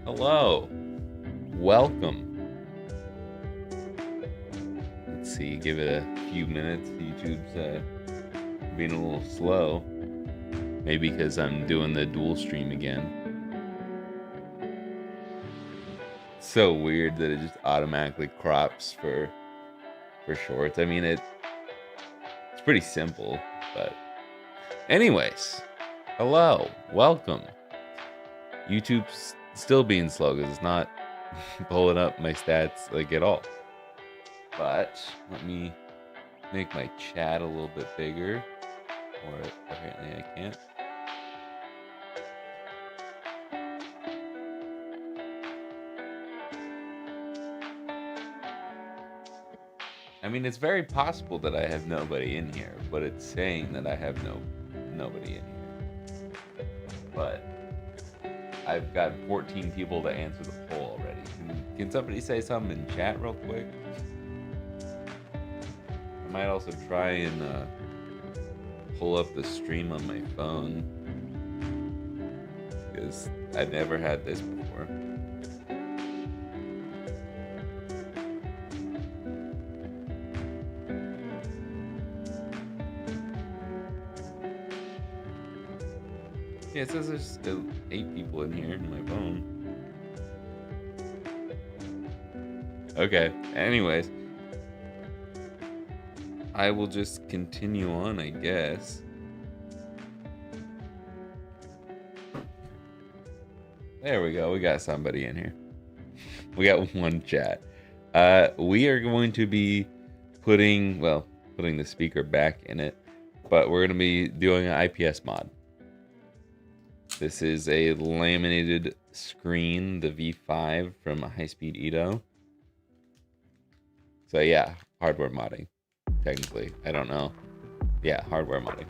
Hello. Welcome. Let's see, give it a few minutes. YouTube's being a little slow. Maybe because I'm doing the dual stream again. It's so weird that it just automatically crops for shorts. I mean, it's pretty simple, but anyways, hello, welcome. YouTube's still being slow because it's not pulling up my stats like at all. But let me make my chat a little bit bigger, or apparently I can't. I mean, it's very possible that I have nobody in here, but it's saying that I have nobody in here. But I've got 14 people to answer the poll already. Can somebody say something in chat real quick? I might also try and pull up the stream on my phone, because I've never had this before. Yeah, it says there's 8 people in here in my phone. Okay, anyways. I will just continue on, I guess. There we go. We got somebody in here. We got one chat. We are going to be putting the speaker back in it, but we're going to be doing an IPS mod. This is a laminated screen, the V5 from High Speed Edo. So yeah, hardware modding. Technically, I don't know. Yeah, hardware modding.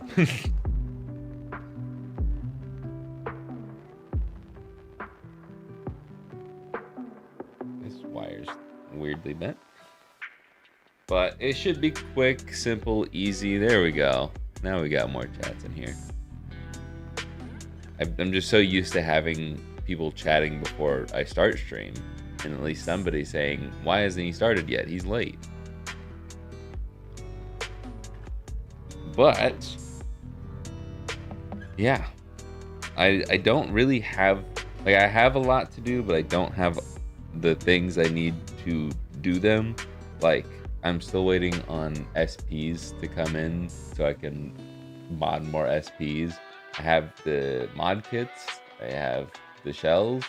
This wire's weirdly bent. But it should be quick, simple, easy. There we go. Now we got more chats in here. I'm just so used to having people chatting before I start stream, and at least somebody saying, why hasn't he started yet? He's late. But yeah, I don't really have, like, I have a lot to do, but I don't have the things I need to do them. Like, I'm still waiting on SPs to come in so I can mod more SPs. I have the mod kits, I have the shells,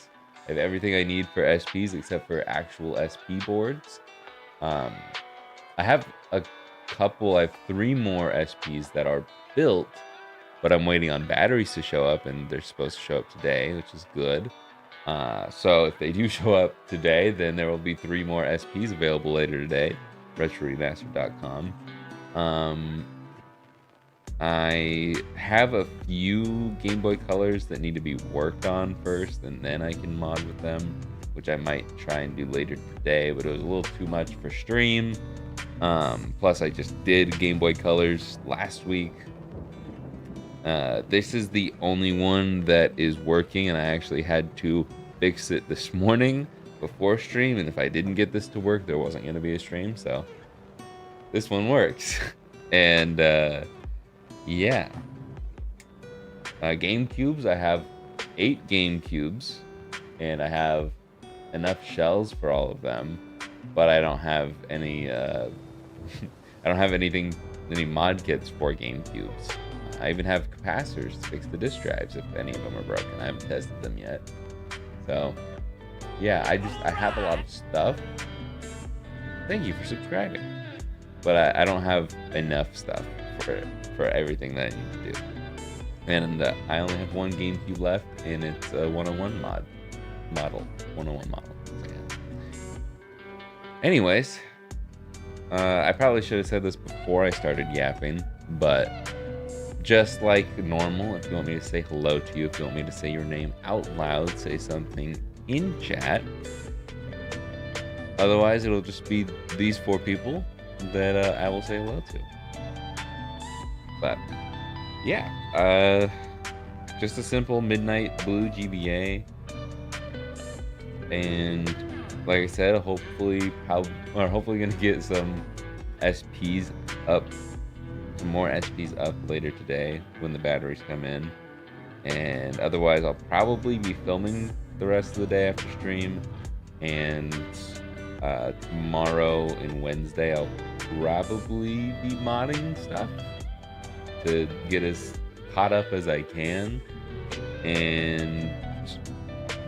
I have everything I need for SPs except for actual SP boards. I have I have 3 more SPs that are built, but I'm waiting on batteries to show up, and they're supposed to show up today, which is good. So if they do show up today, then there will be 3 more SPs available later today. RetroRemastered.com. I have a few Game Boy Colors that need to be worked on first, and then I can mod with them, which I might try and do later today, but it was a little too much for stream. Plus I just did Game Boy Colors last week. This is the only one that is working, and I actually had to fix it this morning before stream, and if I didn't get this to work, there wasn't going to be a stream, so this one works. And yeah. GameCubes, I have 8 GameCubes, and I have enough shells for all of them, but I don't have any I don't have any mod kits for GameCubes. I even have capacitors to fix the disk drives if any of them are broken. I haven't tested them yet. So yeah, I have a lot of stuff. Thank you for subscribing. But I don't have enough stuff for everything that I need to do. And I only have 1 GameCube left, and it's a 101 model. 101 model. So, yeah. Anyways, I probably should have said this before I started yapping, but just like normal, if you want me to say hello to you, if you want me to say your name out loud, say something in chat. Otherwise, it'll just be these 4 people that I will say hello to. But yeah, just a simple midnight blue GBA. And like I said, hopefully gonna get some SPs up, some more SPs up later today when the batteries come in. And otherwise, I'll probably be filming the rest of the day after stream. And tomorrow and Wednesday, I'll probably be modding stuff to get as caught up as I can. And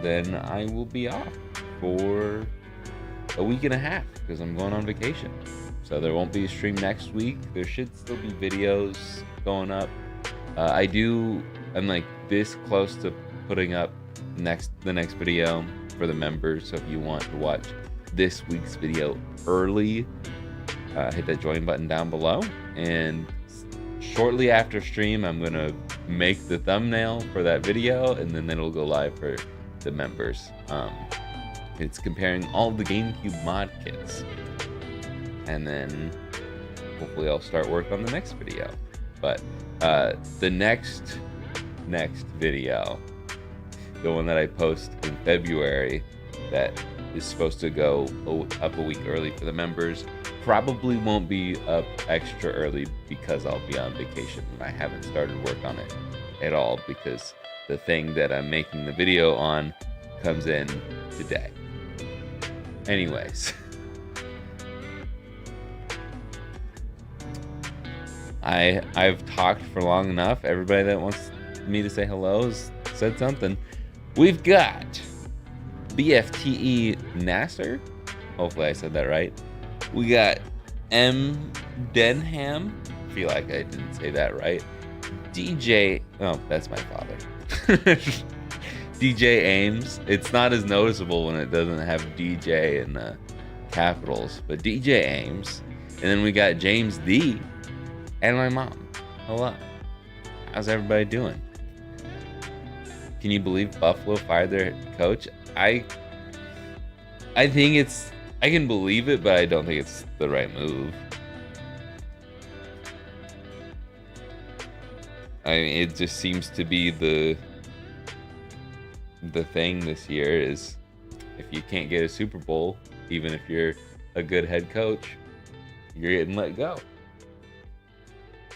then I will be off for a week and a half because I'm going on vacation. So there won't be a stream next week. There should still be videos going up. I'm like this close to putting up the next video for the members. So if you want to watch this week's video early, hit that join button down below. And shortly after stream, I'm gonna make the thumbnail for that video, and then it'll go live for the members. It's comparing all the GameCube mod kits, and then hopefully I'll start work on the next video. But the next video, the one that I post in February, that is supposed to go up a week early for the members, probably won't be up extra early because I'll be on vacation and I haven't started work on it at all, because the thing that I'm making the video on comes in today. Anyways, I've talked for long enough. Everybody that wants me to say hello has said something. We've got BFTE Nasser. Hopefully I said that right. We got M Denham. I feel like I didn't say that right. DJ. Oh, that's my father. DJ Ames. It's not as noticeable when it doesn't have DJ in capitals, but DJ Ames. And then we got James D. And my mom. Hello. How's everybody doing? Can you believe Buffalo fired their coach? I think I can believe it, but I don't think it's the right move. I mean, it just seems to be the thing this year is, if you can't get a Super Bowl, even if you're a good head coach, you're getting let go.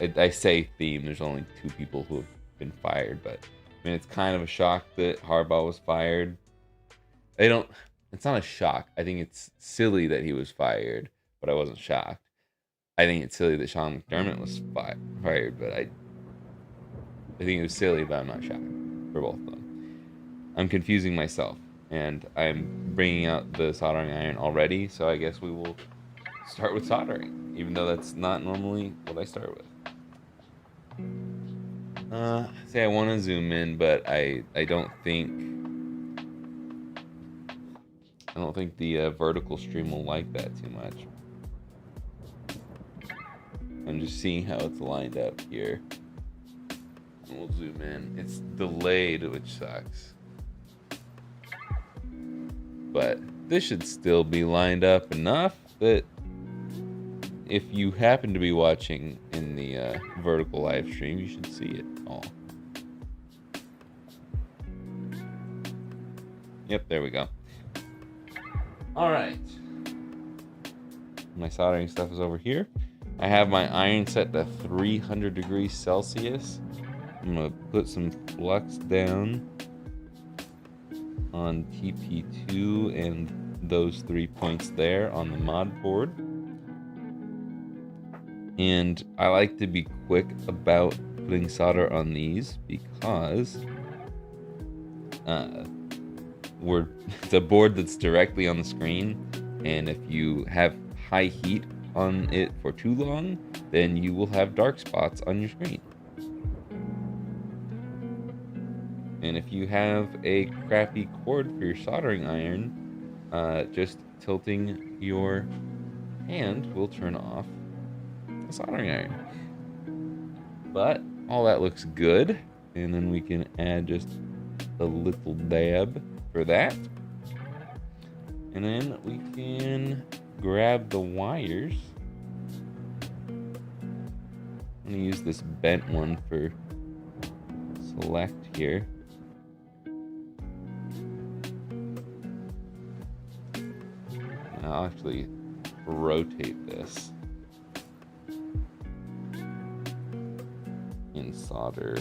I say theme, there's only 2 people who have been fired, but I mean, it's kind of a shock that Harbaugh was fired. It's not a shock. I think it's silly that he was fired, but I wasn't shocked. I think it's silly that Sean McDermott was fired, but I think it was silly, but I'm not shocked for both of them. I'm confusing myself, and I'm bringing out the soldering iron already, so I guess we will start with soldering, even though that's not normally what I start with. Say I want to zoom in, but I don't think the vertical stream will like that too much. I'm just seeing how it's lined up here. And we'll zoom in. It's delayed, which sucks. But this should still be lined up enough that if you happen to be watching in the vertical live stream, you should see it all. Yep, there we go. All right. My soldering stuff is over here. I have my iron set to 300 degrees Celsius. I'm gonna put some flux down on TP2 and those 3 points there on the mod board. And I like to be quick about putting solder on these because it's a board that's directly on the screen, and if you have high heat on it for too long, then you will have dark spots on your screen. And if you have a crappy cord for your soldering iron, just tilting your hand will turn off the soldering iron. But all that looks good, and then we can add just a little dab for that. And then we can grab the wires. I'm gonna use this bent one for select here. And I'll actually rotate this and solder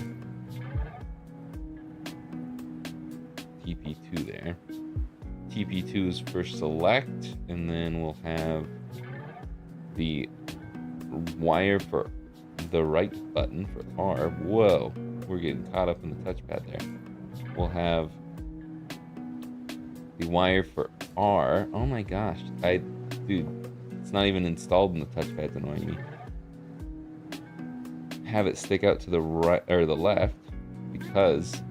TP2 there. TP2 is for select, and then we'll have the wire for the right button for R. Whoa, we're getting caught up in the touchpad there. We'll have the wire for R. Oh my gosh, dude, it's not even installed in the touchpad. It's annoying me. Have it stick out to the right or the left because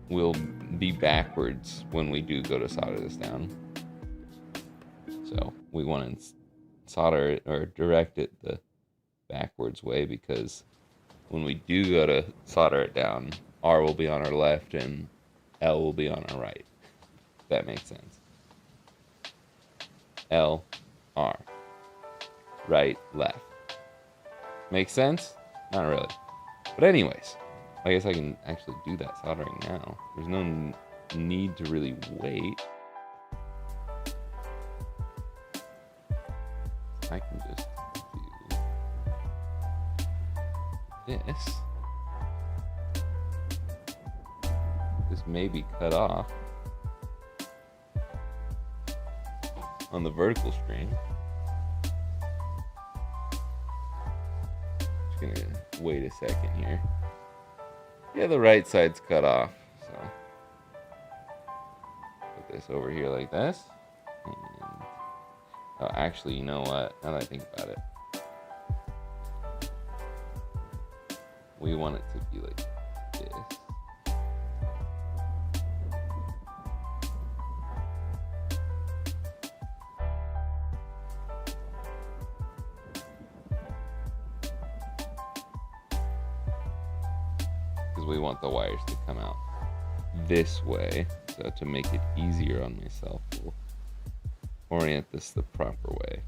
we'll be backwards when we do go to solder this down. So we want to solder it or direct it the backwards way, because when we do go to solder it down, R will be on our left and L will be on our right. If that makes sense. L, R. Right, left. Makes sense? Not really. But anyways, I guess I can actually do that soldering now. There's no need to really wait. I can just do this. This may be cut off on the vertical string. Just gonna wait a second here. Yeah, the right side's cut off, so put this over here like this. And, oh, actually, you know what? Now that I think about it, we want it to be like this. Because we want the wires to come out this way. So to make it easier on myself, we'll orient this the proper way.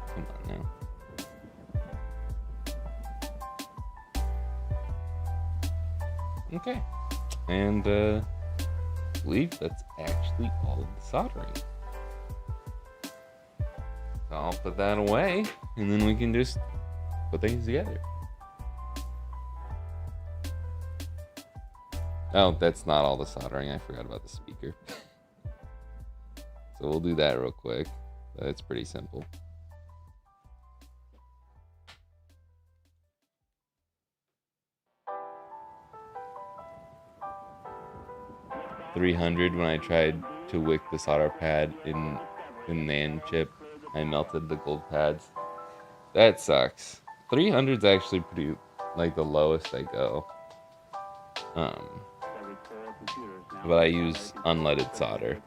Come on now. Okay. And I believe that's actually all of the soldering. So I'll put that away, and then we can just put things together. Oh, that's not all the soldering. I forgot about the speaker. So we'll do that real quick. It's pretty simple. .300 when I tried to wick the solder pad in NAND chip, I melted the gold pads. That sucks. 300's actually pretty, like, the lowest I go. But I use unleaded solder.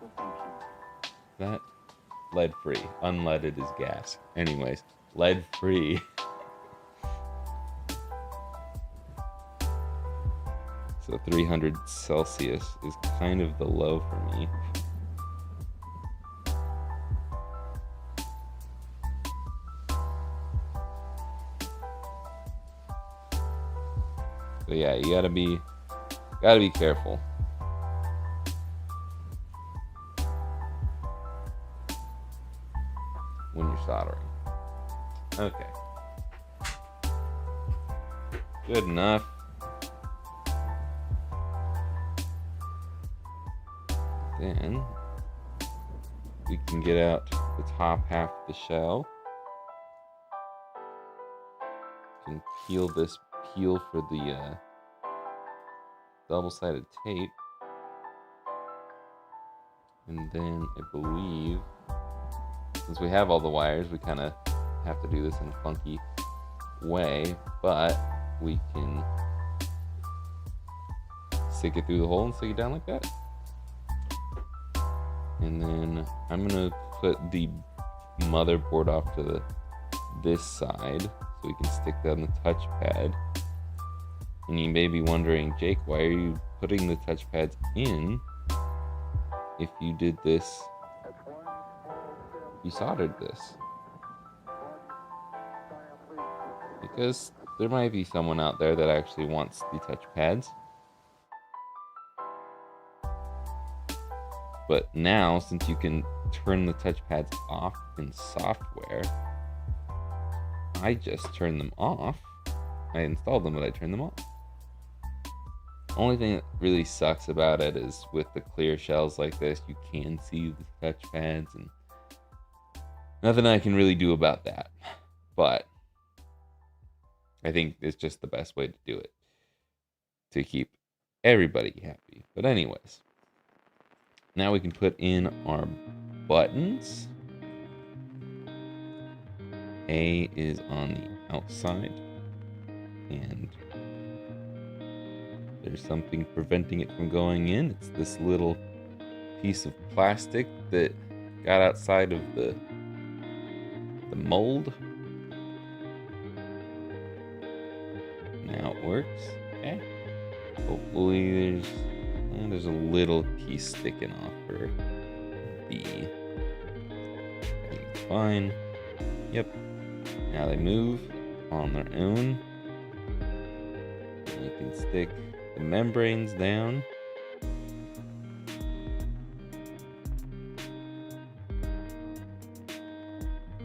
That lead free. Unleaded is gas. Anyways, lead free. So 300 Celsius is kind of the low for me. So yeah, you gotta be careful. When you're soldering. Okay. Good enough. Then we can get out the top half of the shell. You can peel this peel for the double-sided tape. And then I believe, since we have all the wires, we kind of have to do this in a funky way, but we can stick it through the hole and stick it down like that. And then I'm gonna put the motherboard off to this side so we can stick that on the touchpad. And you may be wondering, Jake, why are you putting the touchpads in if you did this, you soldered this? Because there might be someone out there that actually wants the touchpads. But now, since you can turn the touchpads off in software, I just turned them off. I installed them, but I turned them off. Only thing that really sucks about it is with the clear shells like this, you can see the touchpads, and nothing I can really do about that. But I think it's just the best way to do it to keep everybody happy. But anyways, now we can put in our buttons. A is on the outside, and there's something preventing it from going in. It's this little piece of plastic that got outside of the mold. Now it works. Okay. Hopefully there's a little piece sticking off for B. I think it's fine. Yep. Now they move on their own. And you can stick the membranes down.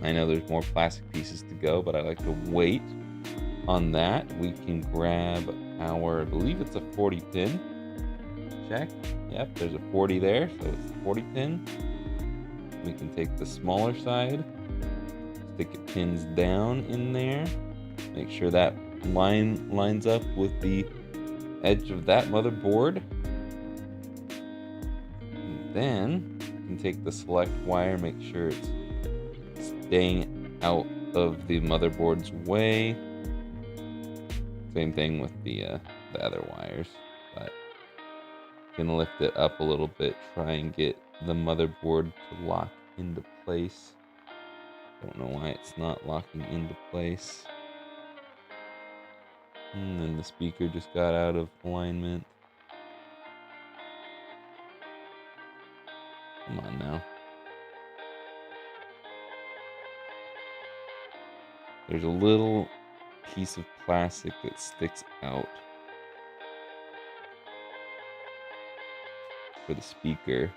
I know there's more plastic pieces to go, but I like to wait on that. We can grab our, I believe it's a 40 pin. Check. Yep, there's a 40 there, so it's a 40 pin. We can take the smaller side, stick it pins down in there, make sure that lines up with the edge of that motherboard. And then you can take the select wire, make sure it's staying out of the motherboard's way. Same thing with the other wires, but you can lift it up a little bit, try and get the motherboard to lock into place. Don't know why it's not locking into place. And then the speaker just got out of alignment. Come on now. There's a little piece of plastic that sticks out for the speaker.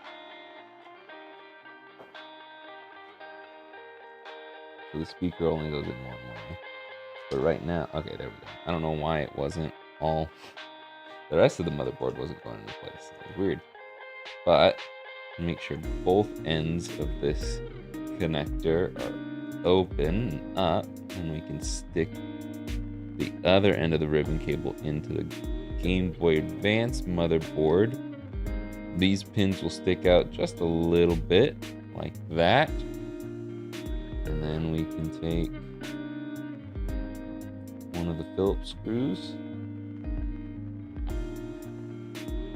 So the speaker only goes in one way. But right now, okay, there we go. I don't know why it wasn't all, the rest of the motherboard wasn't going into place. It was weird. But make sure both ends of this connector are open up, and we can stick the other end of the ribbon cable into the Game Boy Advance motherboard. These pins will stick out just a little bit, like that. And then we can take one of the Phillips screws.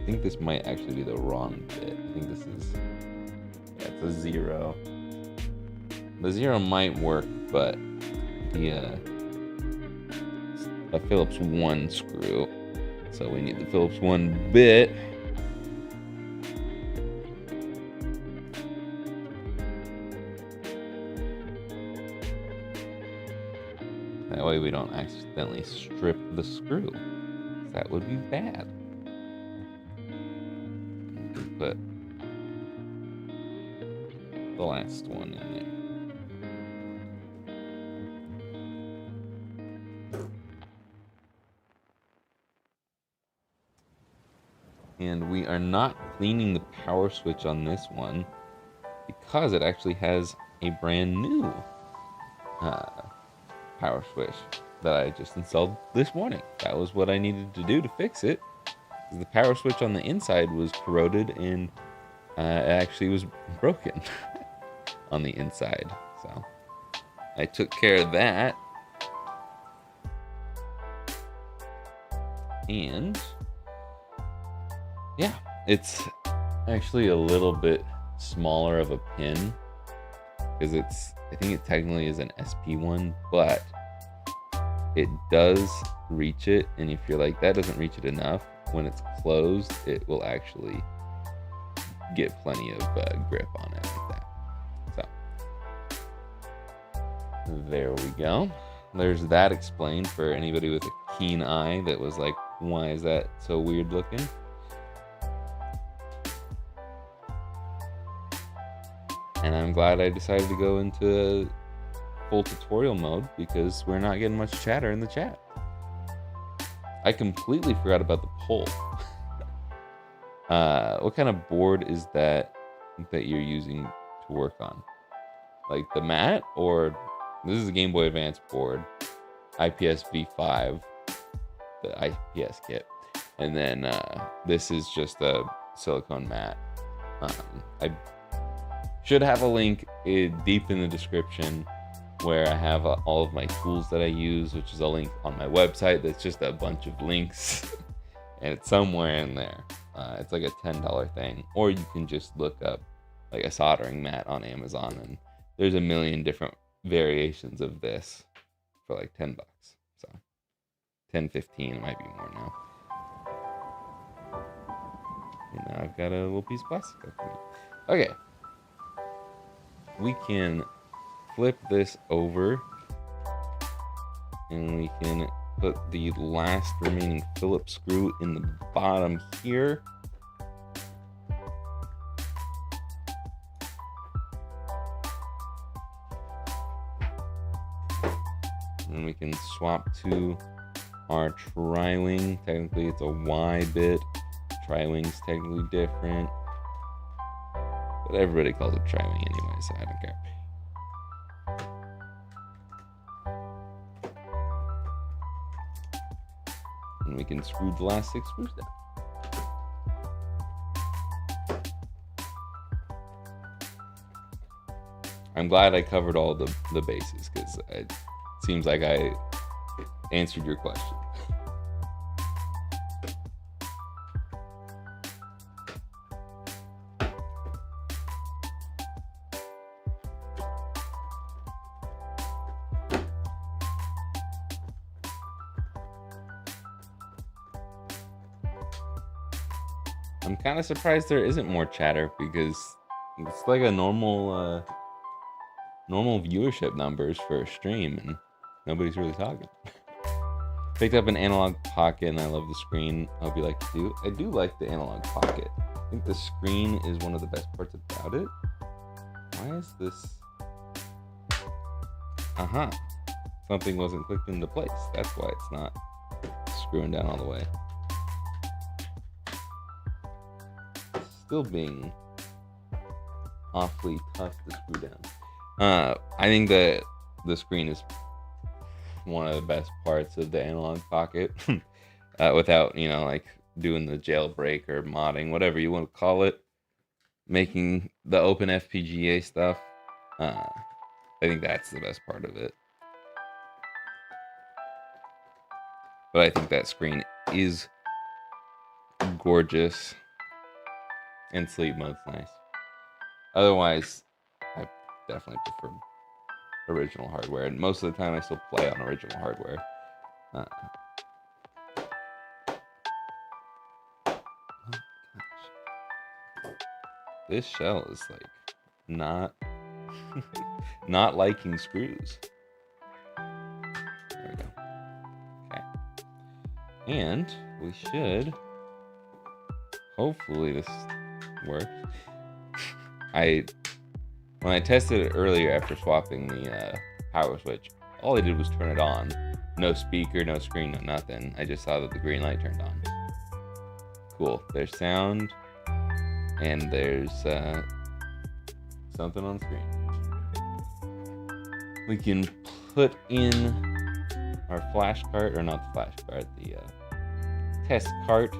I think this might actually be the wrong bit. I think this is, yeah, it's a 0. The 0 might work, but the a Phillips 1 screw. So we need the Phillips 1 bit. That way we don't accidentally strip the screw. That would be bad. We can put the last one in there. And we are not cleaning the power switch on this one because it actually has a brand new power switch that I just installed this morning. That was what I needed to do to fix it. The power switch on the inside was corroded and it actually was broken on the inside. So I took care of that. And yeah, it's actually a little bit smaller of a pin because I think it technically is an SP one, but it does reach it. And if you're like, that doesn't reach it enough, when it's closed, it will actually get plenty of grip on it like that. So there we go. there's that explained for anybody with a keen eye that was like, why is that so weird looking? And I'm glad I decided to go into full tutorial mode because we're not getting much chatter in the chat. I completely forgot about the poll. What kind of board is that you're using to work on? Like the mat, or this is a Game Boy Advance board, IPS V5, the IPS kit, and then this is just a silicone mat. I should have a link deep in the description where I have all of my tools that I use, which is a link on my website that's just a bunch of links, and it's somewhere in there. It's like a $10 thing, or you can just look up like a soldering mat on Amazon, and there's a million different variations of this for like $10. So 10, 15, it might be more now. And now I've got a little piece of plastic up me. Okay. We can flip this over and we can put the last remaining Phillips screw in the bottom here. And we can swap to our tri-wing. Technically it's a Y bit. Tri-wing's technically different. But everybody calls it tri-wing anyway, so I don't care. And we can screw the last 6 screws down. I'm glad I covered all the bases, because it seems like I answered your question. I'm kind of surprised there isn't more chatter, because it's like a normal viewership numbers for a stream, and nobody's really talking. Picked up an analog pocket, and I love the screen. I hope you like it too. I do like the analog pocket. I think the screen is one of the best parts about it. Why is this? Something wasn't clicked into place. That's why it's not screwing down all the way. Still being awfully tough to screw down. I think that the screen is one of the best parts of the analog pocket. Without, like doing the jailbreak or modding, whatever you want to call it, making the open FPGA stuff. I think that's the best part of it. But I think that screen is gorgeous. And sleep mode's nice. Otherwise, I definitely prefer original hardware. And most of the time, I still play on original hardware. Oh, gosh. This shell is like not not liking screws. There we go. Okay. And we should hopefully this works. When I tested it earlier after swapping the power switch, all I did was turn it on. No speaker, no screen, no nothing. I just saw that the green light turned on. Cool. There's sound, and there's something on screen. We can put in our flash cart, or not the flash cart, the test cart.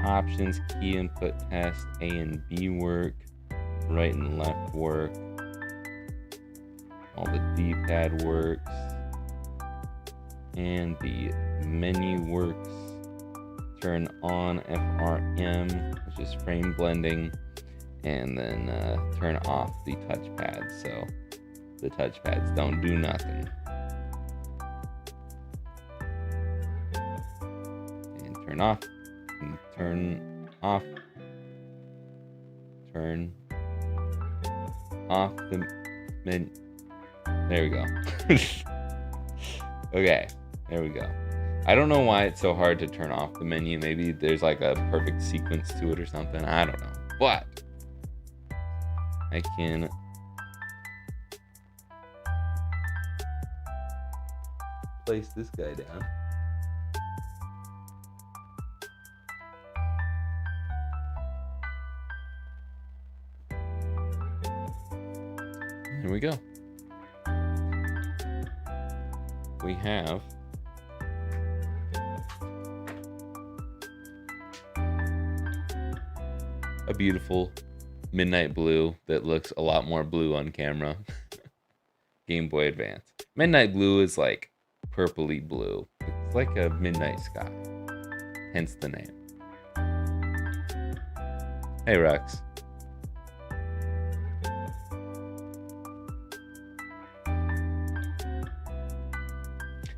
Options, key input test, A and B work, right and left work, all the D-pad works, and the menu works. Turn on FRM, which is frame blending, and then turn off the touchpad, so the touchpads don't do nothing. And turn off. And turn off the There we go. Okay, there we go. I don't know why it's so hard to turn off the menu. Maybe there's like a perfect sequence to it or something. I don't know. But I can place this guy down. Here we go. We have a beautiful midnight blue that looks a lot more blue on camera. Game Boy Advance. Midnight blue is like purpley blue. It's like a midnight sky. Hence the name. Hey, Rex.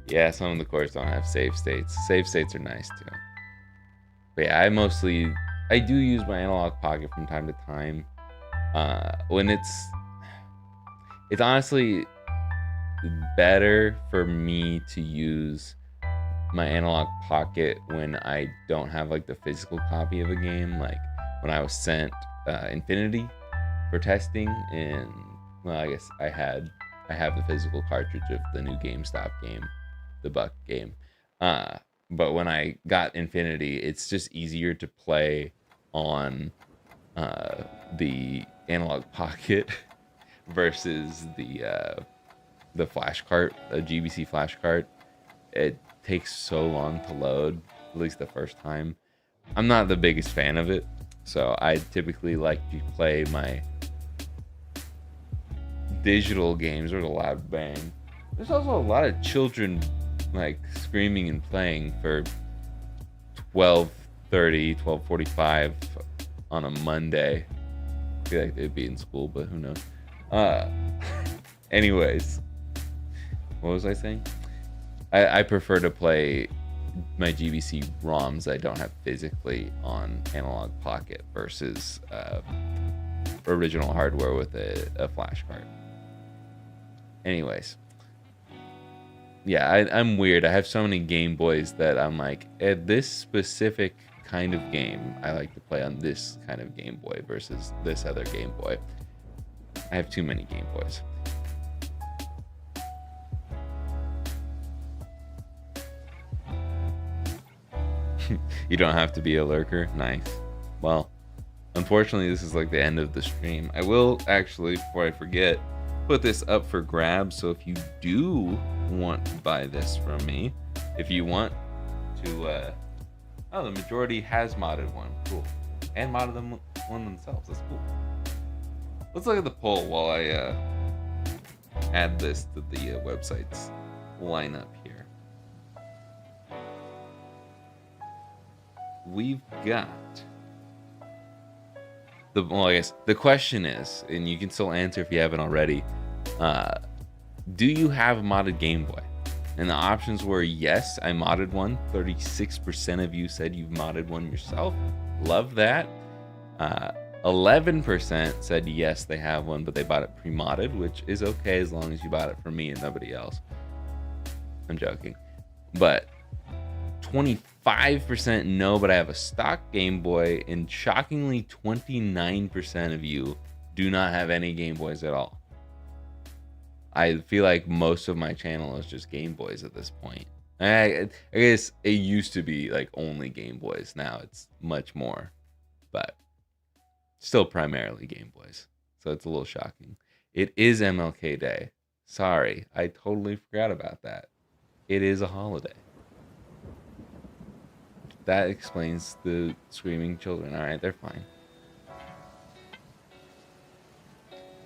Yeah, some of the cores don't have save states. Save states are nice too. But yeah, I do use my analog pocket from time to time. When it's honestly better for me to use my analog pocket when I don't have like the physical copy of a game. Like when I was sent Infinity for testing, and well, I guess I have the physical cartridge of the new GameStop game, the Buck game. But when I got Infinity, it's just easier to play on the analog pocket versus the flash cart, the GBC flash cart. It takes so long to load, at least the first time. I'm not the biggest fan of it, so I typically like to play my digital games. There's a loud bang. There's also a lot of children like screaming and playing for 12:30, 12:45 on a Monday. I feel like they'd be in school, but who knows. Anyways, what was I saying? I prefer to play my GBC ROMs I don't have physically on analog pocket versus original hardware with a flash card. Anyways, yeah, I'm weird. I have so many Game Boys that I'm like, at this specific kind of game, I like to play on this kind of Game Boy versus this other Game Boy. I have too many Game Boys. You don't have to be a lurker. Nice. Well, unfortunately, this is like the end of the stream. I will actually, before I forget, put this up for grabs. So if you do want to buy this from me, if you want to, oh, the majority has modded one. Cool. And modded them one themselves. That's cool. Let's look at the poll while I add this to the website's lineup here. We've got I guess the question is, and you can still answer if you haven't already, do you have a modded Game Boy? And the options were yes, I modded one. 36% of you said you've modded one yourself. Love that. 11% said yes, they have one, but they bought it pre-modded, which is okay as long as you bought it from me and nobody else. I'm joking. But 25% no, but I have a stock Game Boy, and shockingly 29% of you do not have any Game Boys at all. I feel like most of my channel is just Game Boys at this point. I guess it used to be like only Game Boys. Now it's much more, but still primarily Game Boys. So it's a little shocking. It is MLK Day. Sorry, I totally forgot about that. It is a holiday. That explains the screaming children. All right, they're fine.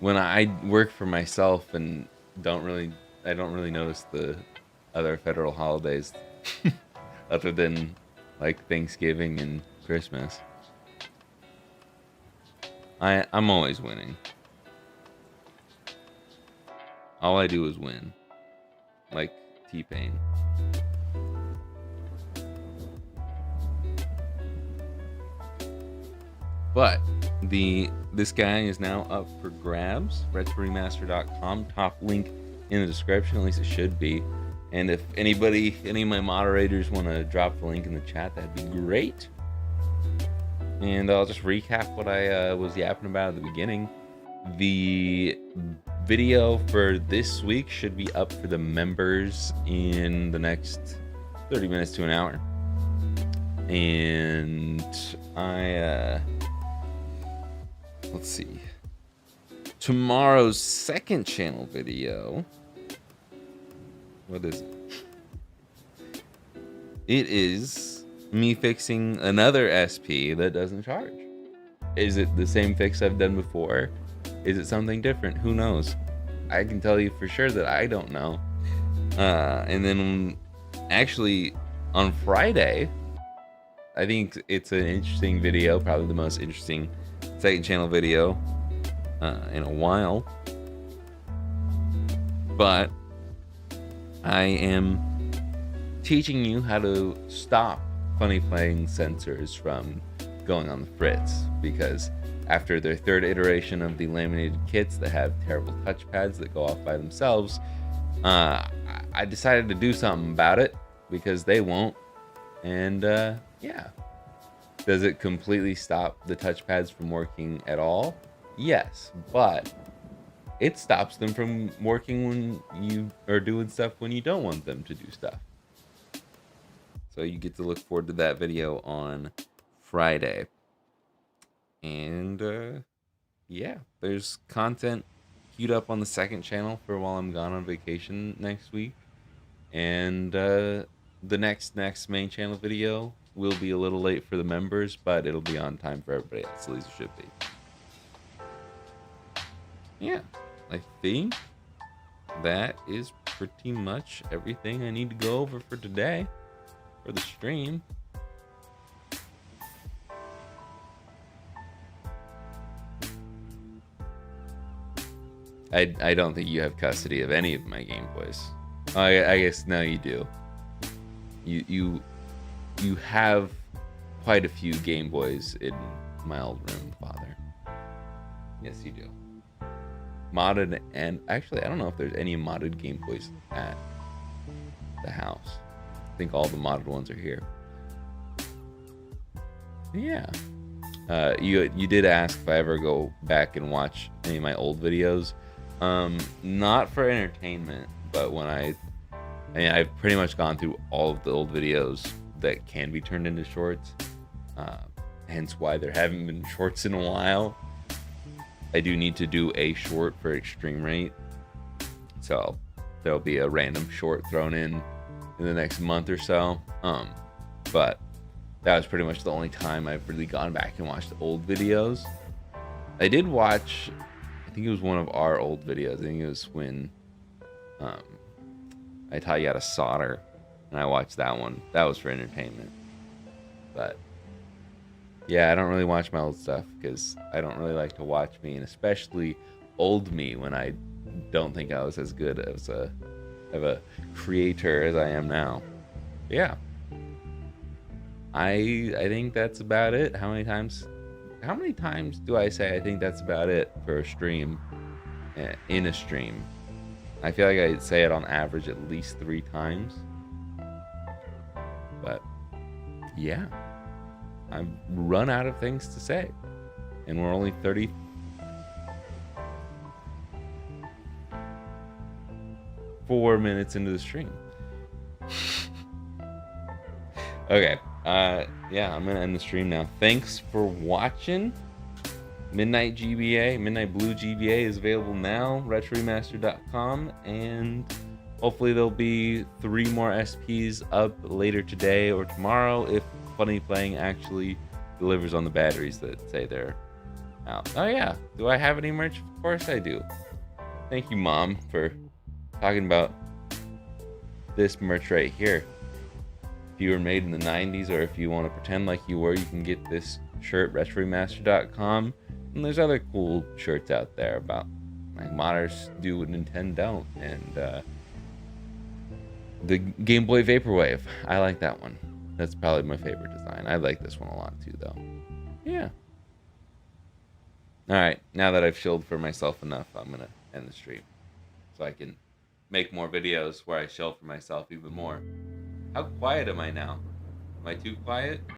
When I work for myself and I don't really notice the other federal holidays other than like Thanksgiving and Christmas. I'm always winning. All I do is win. Like T-Pain. But this guy is now up for grabs. RetroRemaster.com, top link in the description. At least it should be. And if any of my moderators want to drop the link in the chat, that'd be great. And I'll just recap what I was yapping about at the beginning. The video for this week should be up for the members in the next 30 minutes to an hour. And let's see. Tomorrow's second channel video. What is it? It is me fixing another SP that doesn't charge. Is it the same fix I've done before? Is it something different? Who knows? I can tell you for sure that I don't know. And then actually on Friday, I think it's an interesting video, probably the most interesting second channel video in a while. But I am teaching you how to stop funny playing sensors from going on the fritz, because after their third iteration of the laminated kits that have terrible touchpads that go off by themselves, I decided to do something about it because they won't. And yeah. Does it completely stop the touchpads from working at all? Yes, but it stops them from working when you are doing stuff when you don't want them to do stuff. So you get to look forward to that video on Friday. And yeah, there's content queued up on the second channel for while I'm gone on vacation next week. And the next main channel video will be a little late for the members, but it'll be on time for everybody else. At least it should be. Yeah, I think that is pretty much everything I need to go over for today, for the stream. I don't think you have custody of any of my Game Boys. I guess now you do. You have quite a few Game Boys in my old room, Father. Yes, you do. Modded, and actually, I don't know if there's any modded Game Boys at the house. I think all the modded ones are here. Yeah. You did ask if I ever go back and watch any of my old videos. Not for entertainment, but when I've pretty much gone through all of the old videos that can be turned into shorts. Hence why there haven't been shorts in a while. I do need to do a short for Extreme Rate. So there'll be a random short thrown in the next month or so. But that was pretty much the only time I've really gone back and watched old videos. I did watch, I think it was one of our old videos. I think it was when I taught you how to solder, and I watched that one. That was for entertainment. But yeah, I don't really watch my old stuff because I don't really like to watch me, and especially old me when I don't think I was as good as of a creator as I am now. Yeah. I think that's about it. How many times do I say I think that's about it for a stream? In a stream. I feel like I say it on average at least 3 times. But yeah. I've run out of things to say. And we're only 34 minutes into the stream. Okay. Yeah, I'm gonna end the stream now. Thanks for watching. Midnight GBA, Midnight Blue GBA is available now, retroremaster.com, and hopefully there'll be 3 more SPs up later today or tomorrow if Funny Playing actually delivers on the batteries that say they're out. Oh yeah, do I have any merch? Of course I do. Thank you, Mom, for talking about this merch right here. If you were made in the 90s, or if you want to pretend like you were, you can get this shirt, retroremaster.com. And there's other cool shirts out there about like modders do what Nintendo don't. And the Game Boy Vaporwave, I like that one. That's probably my favorite design. I like this one a lot too, though. Yeah. Alright, now that I've chilled for myself enough, I'm going to end the stream so I can make more videos where I shelter myself even more. How quiet am I now? Am I too quiet?